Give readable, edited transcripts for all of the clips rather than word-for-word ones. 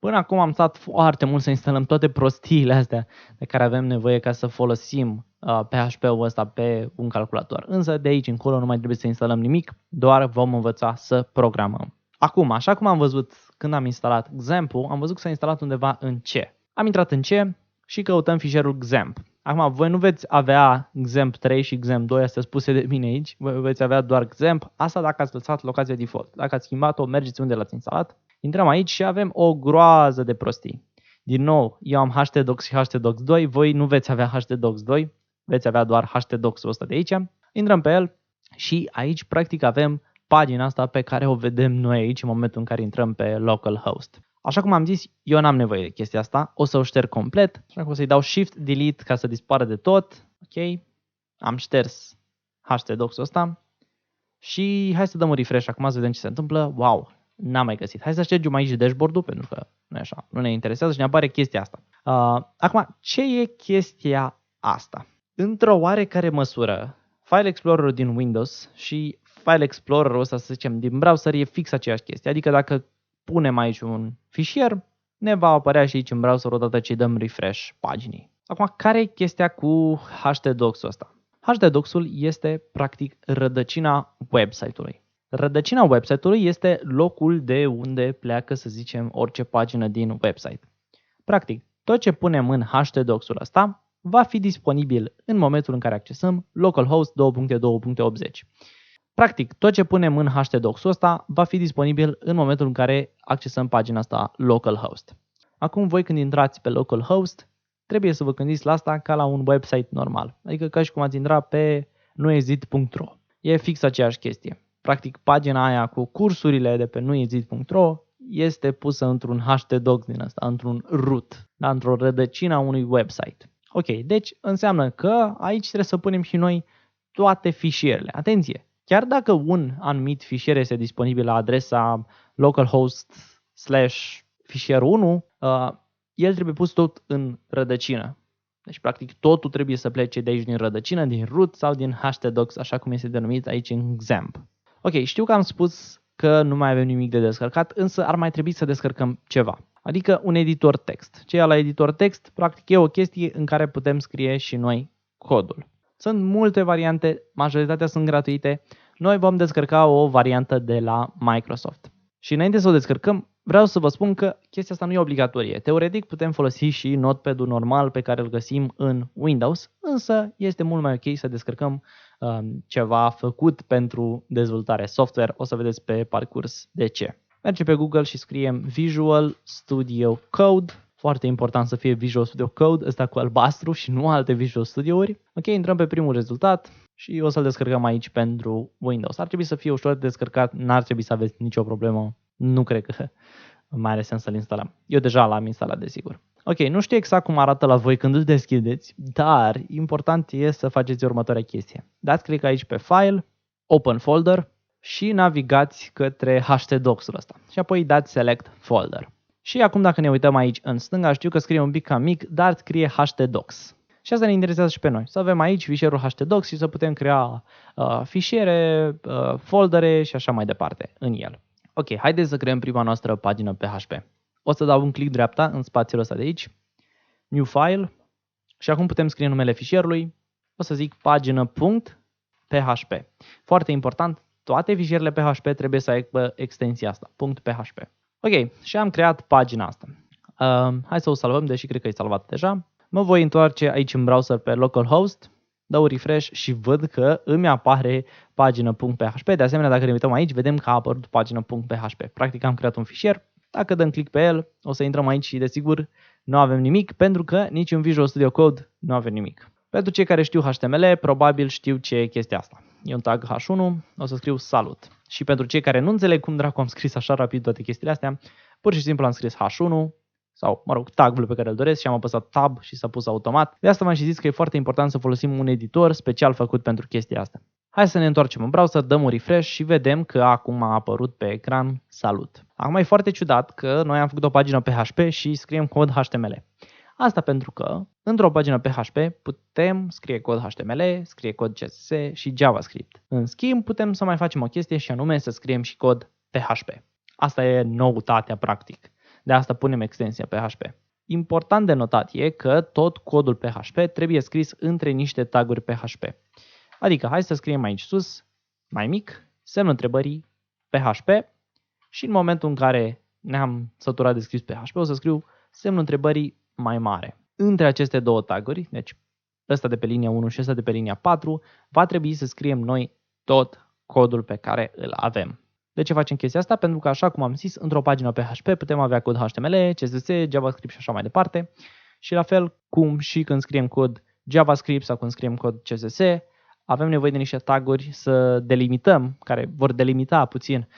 Până acum am stat foarte mult să instalăm toate prostiile astea de care avem nevoie ca să folosim PHP-ul ăsta pe un calculator. Însă de aici încolo nu mai trebuie să instalăm nimic, doar vom învăța să programăm. Acum, așa cum am văzut când am instalat XAMPP, am văzut că s-a instalat undeva în C. Am intrat în C și căutăm fișierul XAMPP. Acum, voi nu veți avea XAMPP 3 și XAMPP 2, astea spuse de mine aici, voi veți avea doar XAMPP, asta dacă ați lăsat locația default. Dacă ați schimbat-o, mergeți unde l-ați instalat. Intrăm aici și avem o groază de prostii. Din nou, eu am htdocs și htdocs2, voi nu veți avea htdocs2, veți avea doar htdocs-ul ăsta de aici. Intrăm pe el și aici practic avem pagina asta pe care o vedem noi aici în momentul în care intrăm pe localhost. Așa cum am zis, eu n-am nevoie de chestia asta, o să o șterg complet, așa că o să-i dau Shift-Delete ca să dispară de tot. Ok, am șters htdocs-ul ăsta și hai să dăm un refresh acum să vedem ce se întâmplă. Wow! N-am mai găsit. Hai să ștergem aici dashboard-ul, pentru că nu e așa, nu ne interesează și ne apare chestia asta. Acum, ce e chestia asta? Într-o oarecare măsură, File Explorer-ul din Windows și File Explorer-ul ăsta, să zicem, din browser e fix aceeași chestie. Adică dacă punem aici un fișier, ne va apărea și aici în browser odată ce dăm refresh paginii. Acum, care e chestia cu htdocs-ul ăsta? Htdocs-ul este practic rădăcina website-ului. Rădăcina website-ului este locul de unde pleacă, să zicem, orice pagină din website. Practic, tot ce punem în htdocs-ul ăsta va fi disponibil în momentul în care accesăm localhost 2.2.80. Practic, tot ce punem în htdocs-ul ăsta va fi disponibil în momentul în care accesăm pagina asta localhost. Acum, voi când intrați pe localhost, trebuie să vă gândiți la asta ca la un website normal. Adică ca și cum ați intra pe nuezit.ro. E fix aceeași chestie. Practic, pagina aia cu cursurile de pe nuezit.ro este pusă într-un htdocs din ăsta, într-un root, da? Într-o rădăcină a unui website. Ok, deci înseamnă că aici trebuie să punem și noi toate fișierele. Atenție! Chiar dacă un anumit fișier este disponibil la adresa localhost/fișier1, el trebuie pus tot în rădăcină. Deci, practic, totul trebuie să plece de aici din rădăcină, din root sau din htdocs, așa cum este denumit aici în XAMPP. Ok, știu că am spus că nu mai avem nimic de descărcat, însă ar mai trebui să descărcăm ceva. Adică un editor text. Ce e la editor text? Practic e o chestie în care putem scrie și noi codul. Sunt multe variante, majoritatea sunt gratuite. Noi vom descărca o variantă de la Microsoft. Și înainte să o descărcăm, vreau să vă spun că chestia asta nu e obligatorie. Teoretic putem folosi și Notepad-ul normal pe care îl găsim în Windows, însă este mult mai ok să descărcăm ceva făcut pentru dezvoltare software. O să vedeți pe parcurs de ce. Mergem pe Google și scriem Visual Studio Code. Foarte important să fie Visual Studio Code, ăsta cu albastru și nu alte Visual Studio-uri. Ok, intrăm pe primul rezultat și o să-l descărcăm aici pentru Windows. Ar trebui să fie ușor de descărcat, n-ar trebui să aveți nicio problemă. Nu cred că mai are sens să-l instalăm. Eu deja l-am instalat, desigur. Ok, nu știu exact cum arată la voi când îl deschideți, dar important e să faceți următoarea chestie. Dați click aici pe File, Open Folder și navigați către htdocs-ul ăsta. Și apoi dați Select Folder. Și acum dacă ne uităm aici în stânga, știu că scrie un pic cam mic, dar scrie htdocs. Și asta ne interesează și pe noi. Să avem aici fișierul htdocs și să putem crea fișiere, foldere și așa mai departe în el. Ok, haideți să creăm prima noastră pagină PHP. O să dau un click dreapta în spațiul ăsta de aici, New File, și acum putem scrie numele fișierului. O să zic pagină.php. Foarte important, toate fișierele PHP trebuie să aibă extensia asta, .php. Ok, și am creat pagina asta. Hai să o salvăm, deși cred că e salvat deja. Mă voi întoarce aici în browser pe localhost, dau refresh și văd că îmi apare pagină.php. De asemenea, dacă ne uităm aici, vedem că a apărut pagină.php. Practic am creat un fișier. Dacă dăm click pe el, o să intrăm aici și desigur nu avem nimic, pentru că nici în Visual Studio Code nu avem nimic. Pentru cei care știu HTML, probabil știu ce e chestia asta. E un tag H1, o să scriu salut. Și pentru cei care nu înțeleg cum dracu am scris așa rapid toate chestiile astea, pur și simplu am scris H1, sau, mă rog, tagul pe care îl doresc și am apăsat Tab și s-a pus automat. De asta v-am și zis că e foarte important să folosim un editor special făcut pentru chestia asta. Hai să ne întoarcem în browser, dăm un refresh și vedem că acum a apărut pe ecran salut. Acum e foarte ciudat că noi am făcut o pagină PHP și scriem cod HTML. Asta pentru că într-o pagină PHP putem scrie cod HTML, scrie cod CSS și JavaScript. În schimb, putem să mai facem o chestie și anume să scriem și cod PHP. Asta e noutatea practic. de asta punem extensia PHP. Important de notat e că tot codul PHP trebuie scris între niște taguri PHP. Adică hai să scriem aici sus, mai mic, semnul întrebării, PHP și în momentul în care ne-am săturat de scris PHP o să scriu semnul întrebării mai mare. Între aceste două taguri, deci ăsta de pe linia 1 și ăsta de pe linia 4, va trebui să scriem noi tot codul pe care îl avem. De ce facem chestia asta? Pentru că, așa cum am zis, într-o pagină PHP putem avea cod HTML, CSS, JavaScript și așa mai departe. Și la fel cum și când scriem cod JavaScript sau când scriem cod CSS, avem nevoie de niște taguri să delimităm, care vor delimita puțin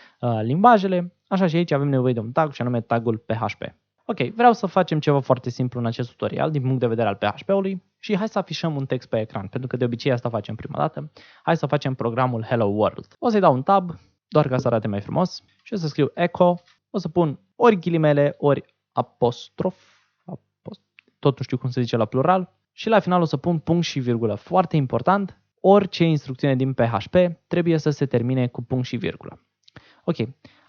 limbajele. Așa și aici avem nevoie de un tag și anume tagul PHP. Ok, vreau să facem ceva foarte simplu în acest tutorial din punct de vedere al PHP-ului și hai să afișăm un text pe ecran, pentru că de obicei asta facem prima dată. Hai să facem programul Hello World. O să-i dau un tab, doar ca să arate mai frumos și o să scriu echo, o să pun ori ghilimele, ori apostrof, tot nu știu cum se zice la plural și la final o să pun punct și virgulă. Foarte important, orice instrucțiune din PHP trebuie să se termine cu punct și virgulă. Ok,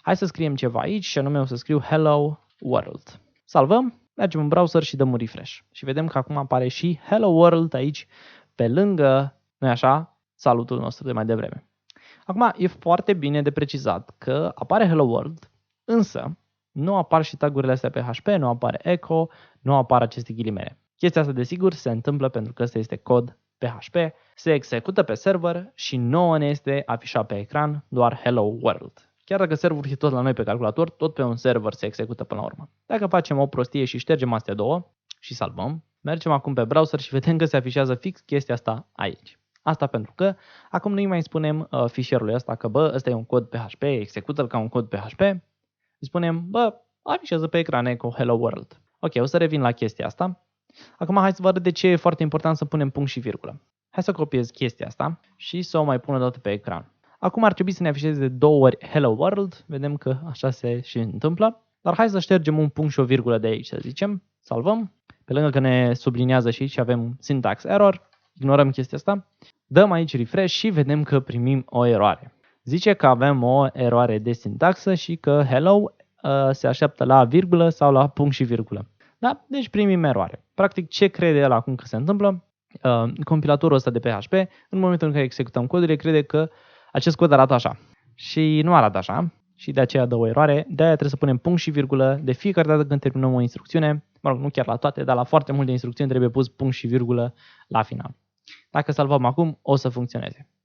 hai să scriem ceva aici și anume o să scriu Hello World. Salvăm, mergem în browser și dăm un refresh. Și vedem că acum apare și Hello World aici pe lângă, nu-i așa, salutul nostru de mai devreme. Acum e foarte bine de precizat că apare Hello World, însă nu apar și tagurile astea PHP, nu apare echo, nu apar aceste ghilimele. Chestia asta desigur se întâmplă pentru că ăsta este cod PHP, se execută pe server și nouă ne este afișat pe ecran doar Hello World. Chiar dacă serverul e tot la noi pe calculator, tot pe un server se execută până la urmă. Dacă facem o prostie și ștergem astea două și salvăm, mergem acum pe browser și vedem că se afișează fix chestia asta aici. Asta pentru că acum nu-i mai spunem fișierului ăsta că ăsta e un cod PHP, execută-l ca un cod PHP. Îi spunem, afișează pe ecran echo Hello World. Ok, o să revin la chestia asta. Acum hai să vă arăt de ce e foarte important să punem punct și virgulă. Hai să copiez chestia asta și să o mai pun o dată pe ecran. Acum ar trebui să ne afișeze de 2 ori Hello World, vedem că așa se și întâmplă, dar hai să ștergem un punct și o virgulă de aici, să zicem, salvăm, pe lângă că ne subliniază și aici avem syntax error, ignorăm chestia asta, dăm aici refresh și vedem că primim o eroare. Zice că avem o eroare de sintaxă și că hello se așteaptă la virgulă sau la punct și virgulă. Da? Deci primim eroare. Practic ce crede el acum că se întâmplă? Compilatorul ăsta de PHP, în momentul în care executăm codurile, crede că acest cod arată așa și nu arată așa și de aceea dă o eroare. De aia trebuie să punem punct și virgulă de fiecare dată când terminăm o instrucțiune. Mă rog, nu chiar la toate, dar la foarte multe instrucțiuni trebuie pus punct și virgulă la final. Dacă salvăm acum, o să funcționeze.